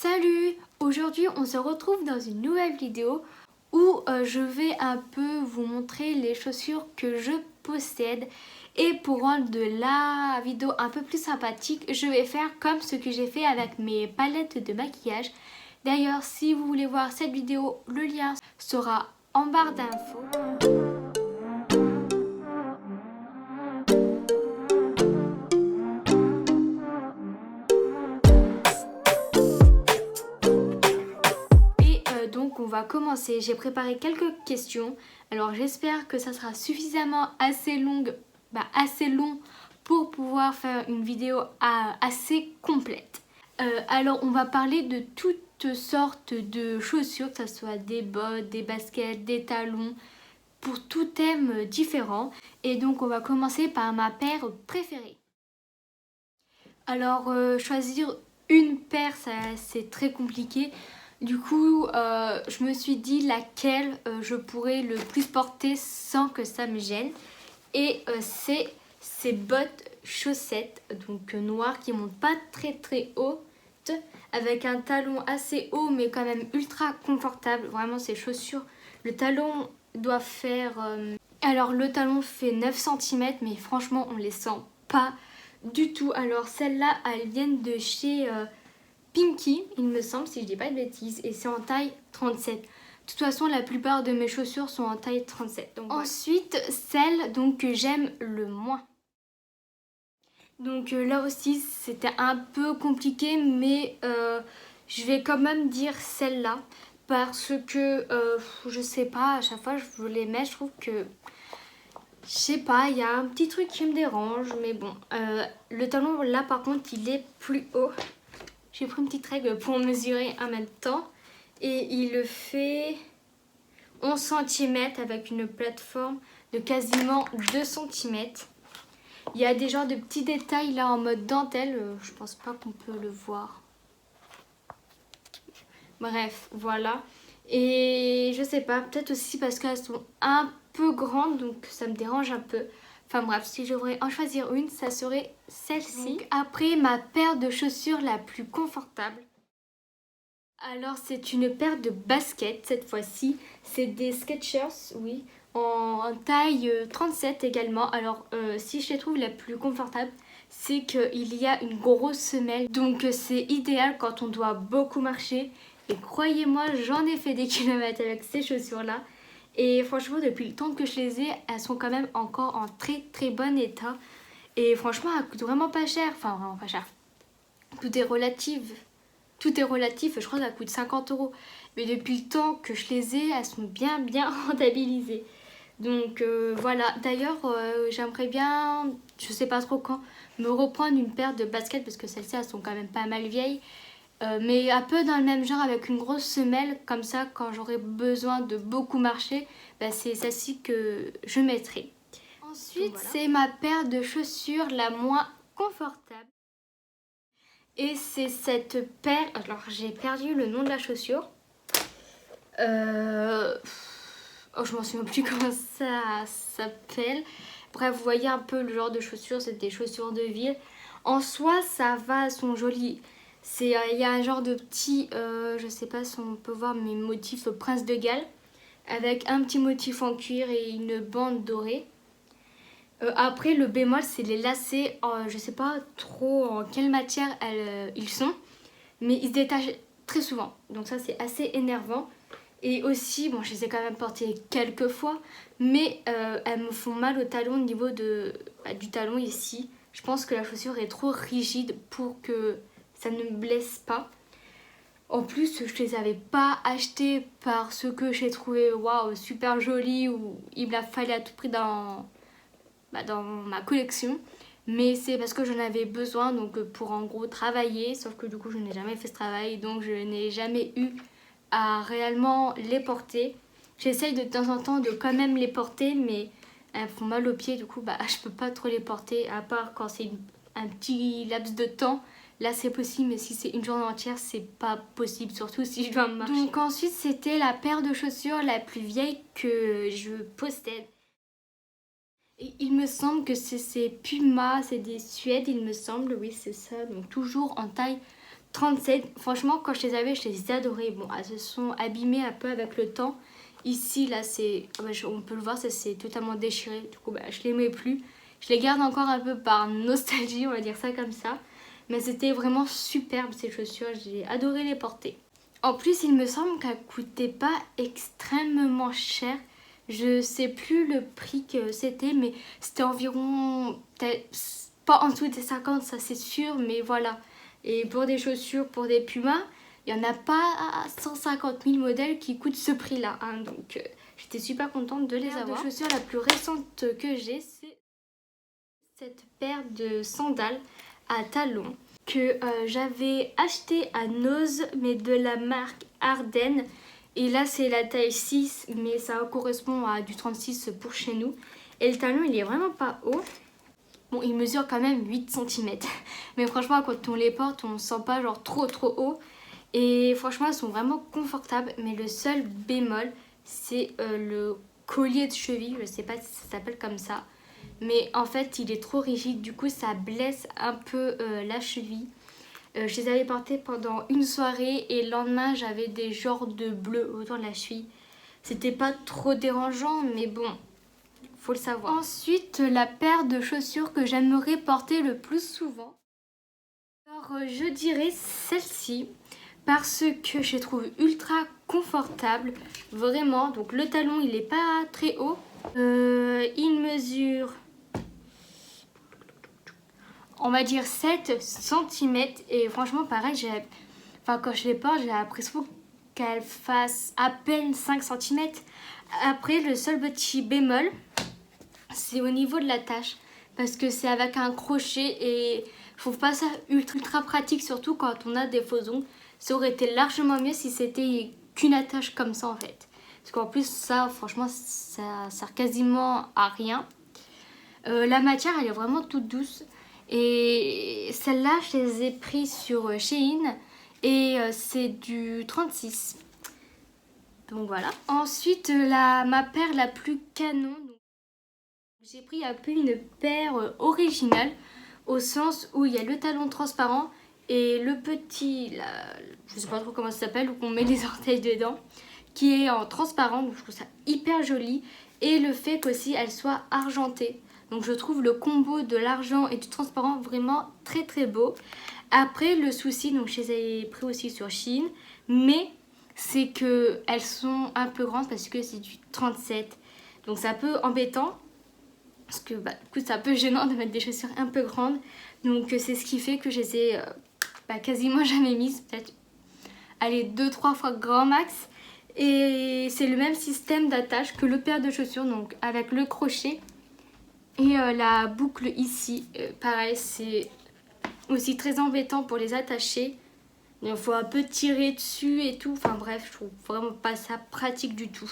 Salut! Aujourd'hui on se retrouve dans une nouvelle vidéo où je vais un peu vous montrer les chaussures que je possède. Et pour rendre la vidéo un peu plus sympathique, je vais faire comme ce que j'ai fait avec mes palettes de maquillage. D'ailleurs, si vous voulez voir cette vidéo, le lien sera en barre d'infos. Donc on va commencer. J'ai préparé quelques questions. Alors j'espère que ça sera suffisamment assez long pour pouvoir faire une vidéo assez complète. Alors on va parler de toutes sortes de chaussures, que ce soit des bottes, des baskets, des talons, pour tout thème différent. Et donc on va commencer par ma paire préférée. Alors choisir une paire, c'est très compliqué. Du coup, je me suis dit laquelle je pourrais le plus porter sans que ça me gêne. Et c'est ces bottes chaussettes, donc noires, qui montent pas très haut, avec un talon assez haut mais quand même ultra confortable. Vraiment ces chaussures, le talon doit faire... Alors le talon fait 9 cm mais franchement on les sent pas du tout. Alors celles-là, elles viennent de chez... Pinky, il me semble, si je dis pas de bêtises, et c'est en taille 37. De toute façon, la plupart de mes chaussures sont en taille 37. Donc, ensuite, celle donc, que j'aime le moins. Donc là aussi, c'était un peu compliqué, mais je vais quand même dire celle-là. Parce que, je sais pas, à chaque fois je les mets, je trouve que... Je sais pas, il y a un petit truc qui me dérange, mais bon. Le talon, là, par contre, il est plus haut. J'ai pris une petite règle pour mesurer en même temps et il le fait 11 cm avec une plateforme de quasiment 2 cm. Il y a des genres de petits détails là en mode dentelle, je pense pas qu'on peut le voir. Bref, voilà. Et je sais pas, peut-être aussi parce qu'elles sont un peu grandes donc ça me dérange un peu. Enfin bref, si je devrais en choisir une, ça serait celle-ci. Après, ma paire de chaussures la plus confortable. Alors c'est une paire de baskets cette fois-ci. C'est des Skechers, oui, en taille 37 également. Alors si je les trouve la plus confortable, c'est qu'il y a une grosse semelle. Donc c'est idéal quand on doit beaucoup marcher. Et croyez-moi, j'en ai fait des kilomètres avec ces chaussures-là. Et franchement, depuis le temps que je les ai, elles sont quand même encore en très bon état. Et franchement, elles coûtent vraiment pas cher. Enfin, vraiment pas cher. Tout est relatif. Tout est relatif, je crois que ça coûte 50 €. Mais depuis le temps que je les ai, elles sont bien rentabilisées. Donc voilà. D'ailleurs, j'aimerais bien, je sais pas trop quand, me reprendre une paire de baskets parce que celles-ci, elles sont quand même pas mal vieilles. Mais un peu dans le même genre avec une grosse semelle, comme ça quand j'aurai besoin de beaucoup marcher, bah, c'est celle-ci que je mettrai. Ensuite, voilà. C'est ma paire de chaussures la moins confortable. Et c'est cette paire, alors j'ai perdu le nom de la chaussure. Oh, je m'en souviens plus comment ça s'appelle. Bref, vous voyez un peu le genre de chaussures, c'est des chaussures de ville. En soi, ça va, elles sont jolies. Il y a un genre de petit, je sais pas si on peut voir mes motifs Prince de Galles, avec un petit motif en cuir et une bande dorée. Après, le bémol, c'est les lacets. Je sais pas trop en quelle matière ils sont, mais ils se détachent très souvent. Donc ça, c'est assez énervant. Et aussi, bon, je les ai quand même portées quelques fois, mais elles me font mal au talon au niveau du talon ici. Je pense que la chaussure est trop rigide pour que ça ne me blesse pas. En plus, je les avais pas achetées parce que j'ai trouvé waouh, super jolies ou il me la fallait à tout prix dans ma collection. Mais c'est parce que j'en avais besoin donc pour en gros travailler. Sauf que du coup, je n'ai jamais fait ce travail. Donc je n'ai jamais eu à réellement les porter. J'essaye de temps en temps de quand même les porter. Mais elles font mal aux pieds. Du coup, je peux pas trop les porter. À part quand c'est un petit laps de temps. Là, c'est possible. Mais si c'est une journée entière, c'est pas possible. Surtout si je dois marcher. Donc ensuite, c'était la paire de chaussures la plus vieille que je possède. Et il me semble que c'est ces Puma, c'est des Suèdes, il me semble, oui c'est ça, donc toujours en taille 37. Franchement, quand je les adorais. Bon, elles se sont abîmées un peu avec le temps. Ici, là, on peut le voir, ça s'est totalement déchiré. Du coup, je les mets plus. Je les garde encore un peu par nostalgie, on va dire ça comme ça. Mais c'était vraiment superbe ces chaussures, j'ai adoré les porter. En plus, il me semble qu'elles ne coûtaient pas extrêmement cher. Je sais plus le prix que c'était, mais c'était environ, pas en dessous des 50, ça c'est sûr, mais voilà. Et pour des chaussures, pour des Pumas, il n'y en a pas 150 000 modèles qui coûtent ce prix-là. Hein. Donc j'étais super contente de les avoir. La chaussure la plus récente que j'ai, c'est cette paire de sandales à talons que j'avais acheté à Noz, mais de la marque Ardennes. Et là c'est la taille 6, mais ça correspond à du 36 pour chez nous. Et le talon il est vraiment pas haut. Bon, il mesure quand même 8 cm. Mais franchement, quand on les porte, on ne sent pas genre trop haut. Et franchement, elles sont vraiment confortables. Mais le seul bémol, c'est le collier de cheville. Je ne sais pas si ça s'appelle comme ça. Mais en fait, il est trop rigide. Du coup, ça blesse un peu la cheville. Je les avais portées pendant une soirée. Et le lendemain, j'avais des genres de bleu autour de la cheville. C'était pas trop dérangeant, mais bon, faut le savoir. Ensuite, la paire de chaussures que j'aimerais porter le plus souvent. Alors, je dirais celle-ci parce que je les trouve ultra confortables, vraiment. Donc le talon, il est pas très haut. Il mesure, on va dire 7 cm. Et franchement, pareil, quand je les porte, j'ai l'impression qu'elles fassent à peine 5 cm. Après, le seul petit bémol, c'est au niveau de la tâche. Parce que c'est avec un crochet et je trouve pas ça ultra pratique, surtout quand on a des faux ongles. Ça aurait été largement mieux si c'était qu'une attache comme ça en fait. Parce qu'en plus ça, franchement, ça sert quasiment à rien. La matière, elle est vraiment toute douce. Et celle-là, je les ai prises sur Shein. Et c'est du 36. Donc voilà. Ensuite, ma paire la plus canon. J'ai pris un peu une paire originale. Au sens où il y a le talon transparent. Et le petit, je sais pas trop comment ça s'appelle, où on met les orteils dedans. Qui est en transparent. Donc je trouve ça hyper joli. Et le fait qu'aussi elle soit argentée. Donc je trouve le combo de l'argent et du transparent vraiment très très beau. Après le souci, donc je les ai pris aussi sur Shein, mais c'est que elles sont un peu grandes parce que c'est du 37. Donc c'est un peu embêtant parce que du coup c'est un peu gênant de mettre des chaussures un peu grandes. Donc c'est ce qui fait que je les ai quasiment jamais mises, peut-être allez 2-3 fois grand max. Et c'est le même système d'attache que le paire de chaussures, donc avec le crochet. Et la boucle ici, pareil, c'est aussi très embêtant pour les attacher. Il faut un peu tirer dessus et tout. Enfin bref, je trouve vraiment pas ça pratique du tout.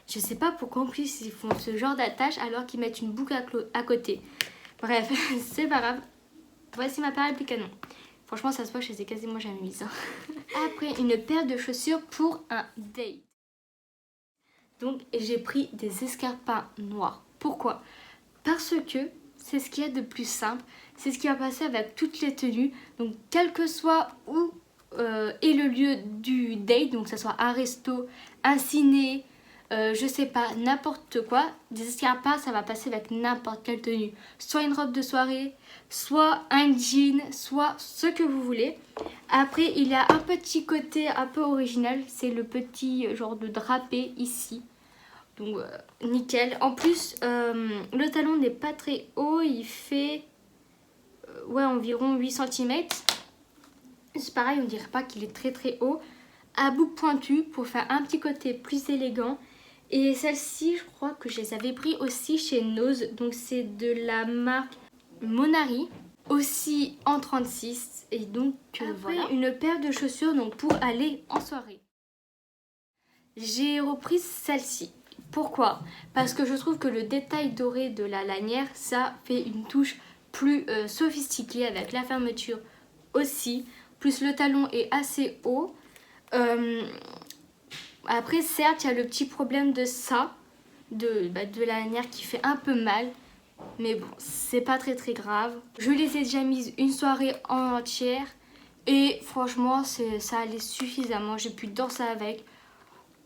Je sais pas pourquoi en plus ils font ce genre d'attache alors qu'ils mettent une boucle à côté. Bref, c'est pas grave. Voici ma paire plus canon. Franchement, ça se voit, je les ai quasiment jamais mises. Après, une paire de chaussures pour un date. Donc, j'ai pris des escarpins noirs. Pourquoi ? Parce que c'est ce qu'il y a de plus simple, c'est ce qui va passer avec toutes les tenues. Donc quel que soit où est le lieu du date, donc que ce soit un resto, un ciné, je sais pas, n'importe quoi, des escarpins ça va passer avec n'importe quelle tenue. Soit une robe de soirée, soit un jean, soit ce que vous voulez. Après il y a un petit côté un peu original, c'est le petit genre de drapé ici. Donc nickel. En plus, le talon n'est pas très haut. Il fait environ 8 cm. C'est pareil, on dirait pas qu'il est très très haut. À bout pointu pour faire un petit côté plus élégant. Et celle-ci, je crois que je les avais pris aussi chez Noz. Donc c'est de la marque Monari. Aussi en 36. Et donc voilà. Une paire de chaussures donc, pour aller en soirée. J'ai repris celle-ci. Pourquoi ? Parce que je trouve que le détail doré de la lanière, ça fait une touche plus sophistiquée avec la fermeture aussi. Plus le talon est assez haut. Après, certes, il y a le petit problème de ça, de la lanière qui fait un peu mal. Mais bon, c'est pas très très grave. Je les ai déjà mises une soirée entière. Et franchement, ça allait suffisamment. J'ai pu danser avec.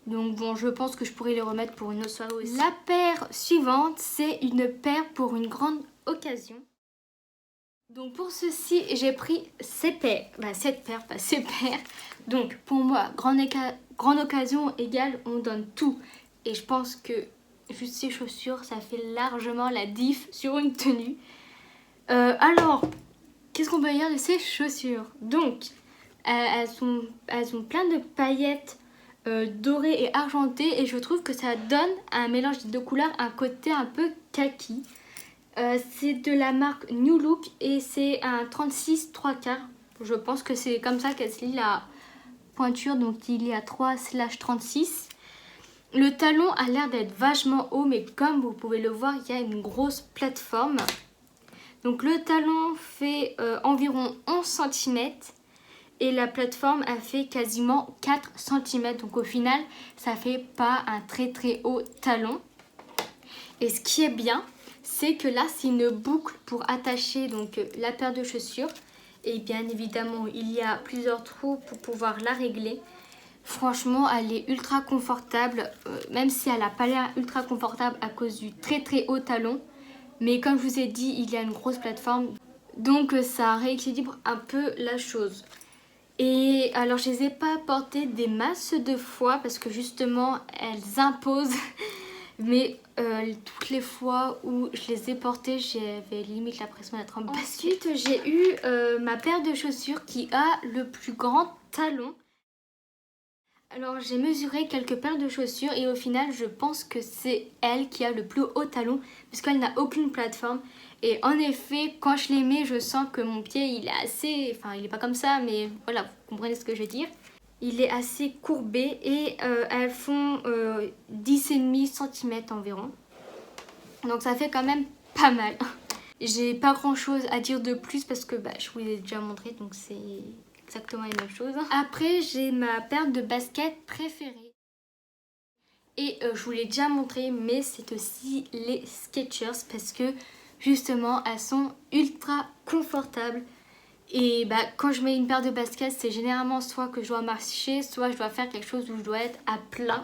Donc bon, je pense que je pourrais les remettre pour une autre soirée aussi. La paire suivante, c'est une paire pour une grande occasion. Donc pour ceci, j'ai pris cette paire. Cette paire, pas ces paires. Donc pour moi, grande occasion égale, on donne tout. Et je pense que juste ces chaussures, ça fait largement la diff sur une tenue. Alors, qu'est-ce qu'on peut dire de ces chaussures? Donc, elles ont plein de paillettes dorées et argentées. Et je trouve que ça donne un mélange des deux couleurs, un côté un peu kaki. C'est de la marque New Look et c'est un 36 3/4. Je pense que c'est comme ça qu'elle se lit la pointure. Donc, il y a 3/36. Le talon a l'air d'être vachement haut, mais comme vous pouvez le voir, il y a une grosse plateforme. Donc le talon fait environ 11 cm et la plateforme a fait quasiment 4 cm. Donc au final, ça fait pas un très très haut talon. Et ce qui est bien, c'est que là, c'est une boucle pour attacher donc la paire de chaussures. Et bien évidemment, il y a plusieurs trous pour pouvoir la régler. Franchement, elle est ultra confortable, même si elle n'a pas l'air ultra confortable à cause du très très haut talon. Mais comme je vous ai dit, il y a une grosse plateforme, donc ça rééquilibre un peu la chose. Et alors, je les ai pas portées des masses de fois parce que justement, elles imposent. Mais toutes les fois où je les ai portées, j'avais limite l'impression d'être en basket. Ensuite, j'ai eu ma paire de chaussures qui a le plus grand talon. Alors j'ai mesuré quelques paires de chaussures et au final je pense que c'est elle qui a le plus haut talon puisqu'elle n'a aucune plateforme. Et en effet, quand je les mets, je sens que mon pied il est assez... Enfin il est pas comme ça, mais voilà, vous comprenez ce que je veux dire. Il est assez courbé et elles font 10,5 cm environ. Donc ça fait quand même pas mal. J'ai pas grand chose à dire de plus parce que je vous l'ai déjà montré, donc c'est exactement les mêmes choses. Après, j'ai ma paire de baskets préférée. Et je vous l'ai déjà montré, mais c'est aussi les Skechers parce que justement, elles sont ultra confortables. Et quand je mets une paire de baskets, c'est généralement soit que je dois marcher, soit je dois faire quelque chose où je dois être à plat.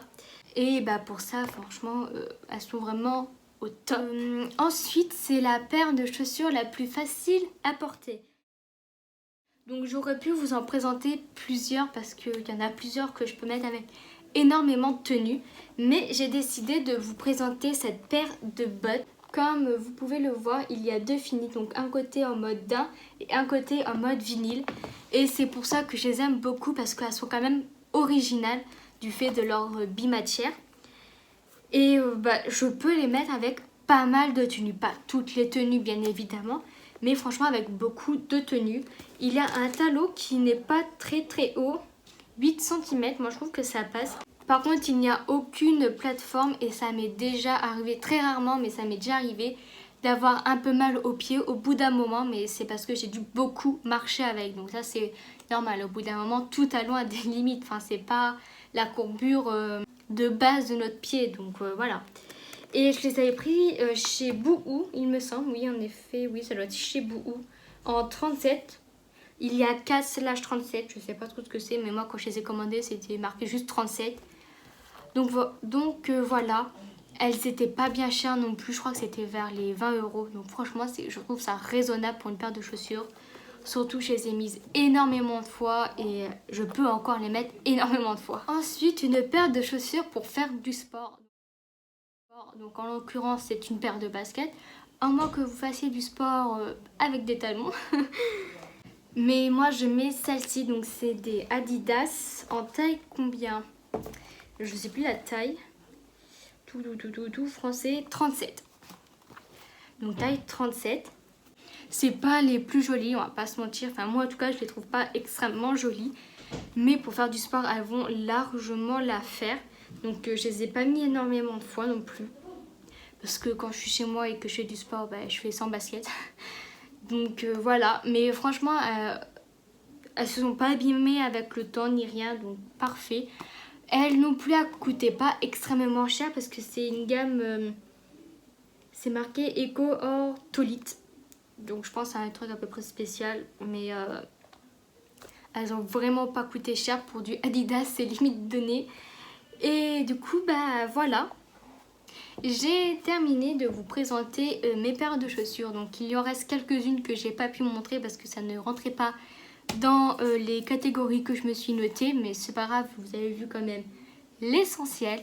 Et pour ça, franchement, elles sont vraiment au top. Ensuite, c'est la paire de chaussures la plus facile à porter. Donc j'aurais pu vous en présenter plusieurs parce qu'il y en a plusieurs que je peux mettre avec énormément de tenues. Mais j'ai décidé de vous présenter cette paire de bottes. Comme vous pouvez le voir, il y a deux finis. Donc un côté en mode daim et un côté en mode vinyle. Et c'est pour ça que je les aime beaucoup parce qu'elles sont quand même originales du fait de leur bimatière. Et je peux les mettre avec pas mal de tenues. Pas toutes les tenues bien évidemment. Mais franchement avec beaucoup de tenues. Il y a un talon qui n'est pas très très haut. 8 cm, moi je trouve que ça passe. Par contre il n'y a aucune plateforme et ça m'est déjà arrivé, très rarement mais ça m'est déjà arrivé d'avoir un peu mal aux pieds au bout d'un moment. Mais c'est parce que j'ai dû beaucoup marcher avec. Donc ça c'est normal, au bout d'un moment tout talon a des limites. Enfin c'est pas la courbure de base de notre pied. Donc voilà. Et je les avais pris chez Boohoo, il me semble. Oui, en effet, oui, ça doit être chez Boohoo. En 37. Il y a 4/37. Je sais pas trop ce que c'est, mais moi, quand je les ai commandés, c'était marqué juste 37. Donc voilà. Elles étaient pas bien chères non plus. Je crois que c'était vers les 20 euros. Donc franchement, je trouve ça raisonnable pour une paire de chaussures. Surtout, je les ai mises énormément de fois et je peux encore les mettre énormément de fois. Ensuite, une paire de chaussures pour faire du sport. Donc en l'occurrence c'est une paire de baskets, à moins que vous fassiez du sport avec des talons. Mais moi je mets celle-ci, donc c'est des Adidas en taille combien? Je sais plus la taille. Tout français, 37. Donc taille 37. C'est pas les plus jolies, on va pas se mentir. Enfin moi en tout cas je les trouve pas extrêmement jolies. Mais pour faire du sport elles vont largement la faire. Donc je les ai pas mis énormément de fois non plus. Parce que quand je suis chez moi et que je fais du sport, je fais sans basket. Donc voilà. Mais franchement, elles se sont pas abîmées avec le temps ni rien. Donc parfait. Elles non plus, elles coûtaient pas extrêmement cher parce que c'est une gamme... c'est marqué Eco-Ortholite. Donc je pense à un truc à peu près spécial. Mais Elles ont vraiment pas coûté cher pour du Adidas, c'est limite donné. Et du coup, bah voilà. J'ai terminé de vous présenter mes paires de chaussures. Donc il y en reste quelques-unes que j'ai pas pu montrer parce que ça ne rentrait pas dans les catégories que je me suis notées. Mais c'est pas grave, vous avez vu quand même l'essentiel.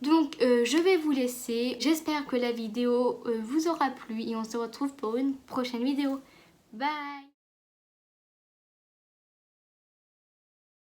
Donc je vais vous laisser. J'espère que la vidéo vous aura plu et on se retrouve pour une prochaine vidéo. Bye!